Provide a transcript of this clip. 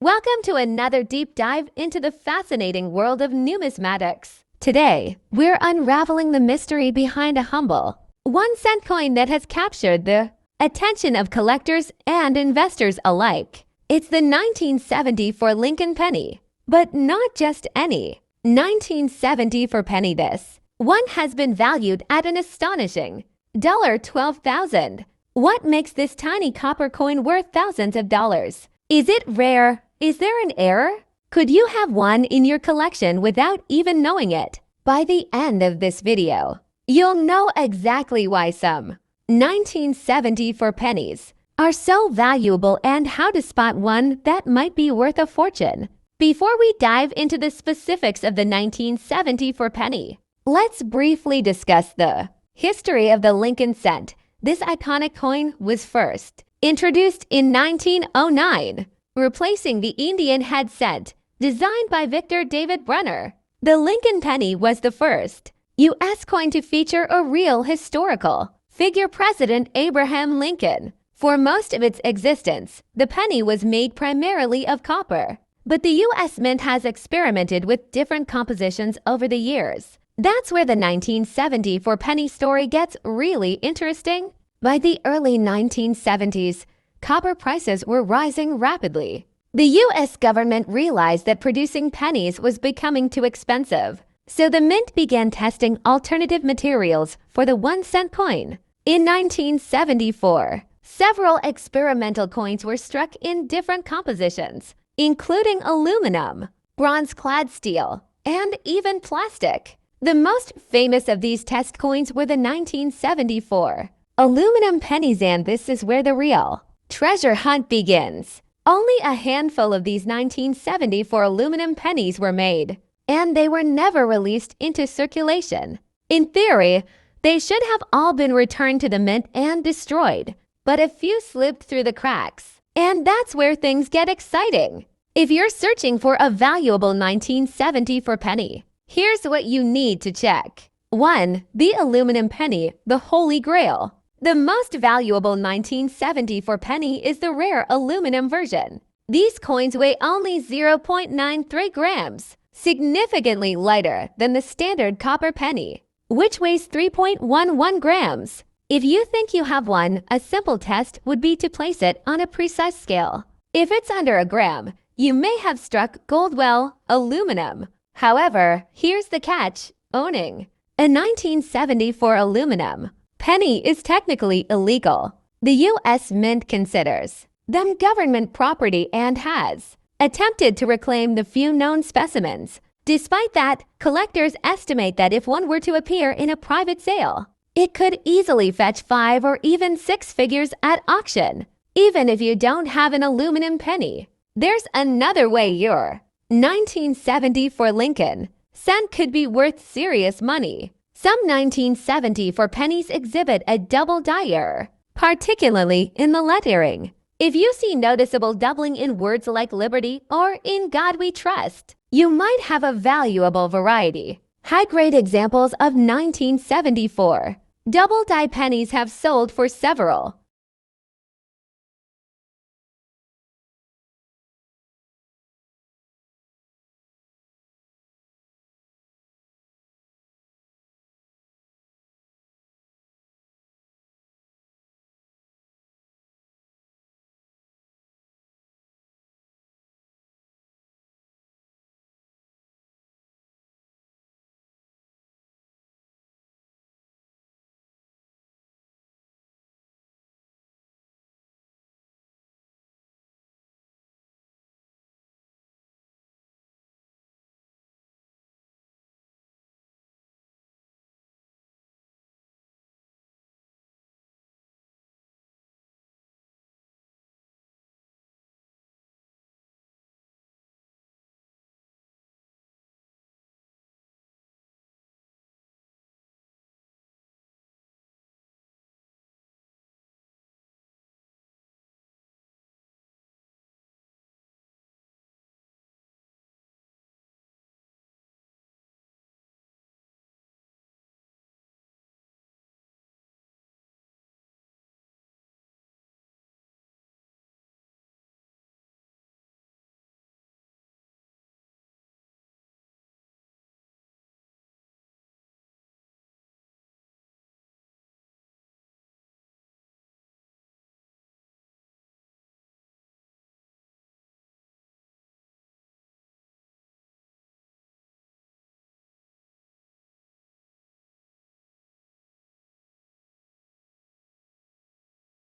Welcome to another deep dive into the fascinating world of numismatics. Today, we're unraveling the mystery behind a humble 1-cent coin that has captured the attention of collectors and investors alike. It's the 1974 Lincoln penny, but not just any 1974 penny. This one has been valued at an astonishing $12,000. What makes this tiny copper coin worth thousands of dollars? Is it rare? Is there an error? Could you have one in your collection without even knowing it? By the end of this video, you'll know exactly why some 1974 pennies are so valuable and how to spot one that might be worth a fortune. Before we dive into the specifics of the 1974 penny, let's briefly discuss the history of the Lincoln cent. This iconic coin was first introduced in 1909, replacing the Indian head cent designed by Victor David Brunner. The Lincoln penny was the first U.S. coin to feature a real historical figure, President Abraham Lincoln. For most of its existence, the penny was made primarily of copper, but the U.S. Mint has experimented with different compositions over the years. That's where the 1974 penny story gets really interesting. By the early 1970s, copper prices were rising rapidly. The U.S. government realized that producing pennies was becoming too expensive, so the mint began testing alternative materials for the 1-cent coin. In 1974, several experimental coins were struck in different compositions, including aluminum, bronze-clad steel, and even plastic. The most famous of these test coins were the 1974 aluminum pennies, and this is where the real treasure hunt begins. Only a handful of these 1974 aluminum pennies were made, and they were never released into circulation. In theory, they should have all been returned to the mint and destroyed, but a few slipped through the cracks. And that's where things get exciting. If you're searching for a valuable 1974 penny, here's what you need to check. 1. The aluminum penny, the Holy Grail. The most valuable 1974 penny is the rare aluminum version. These coins weigh only 0.93 grams, significantly lighter than the standard copper penny, which weighs 3.11 grams. If you think you have one, a simple test would be to place it on a precise scale. If it's under a gram, you may have struck gold, well, aluminum. However, here's the catch: owning a 1974 aluminum penny is technically illegal. The U.S. Mint considers them government property and has attempted to reclaim the few known specimens. Despite that, collectors estimate that if one were to appear in a private sale, it could easily fetch 5 or even 6 figures at auction. Even if you don't have an aluminum penny, there's another way your 1974 Lincoln cent could be worth serious money. Some 1974 pennies exhibit a double die error, particularly in the lettering. If you see noticeable doubling in words like liberty or in God we trust, you might have a valuable variety. High-grade examples of 1974 double die pennies have sold for several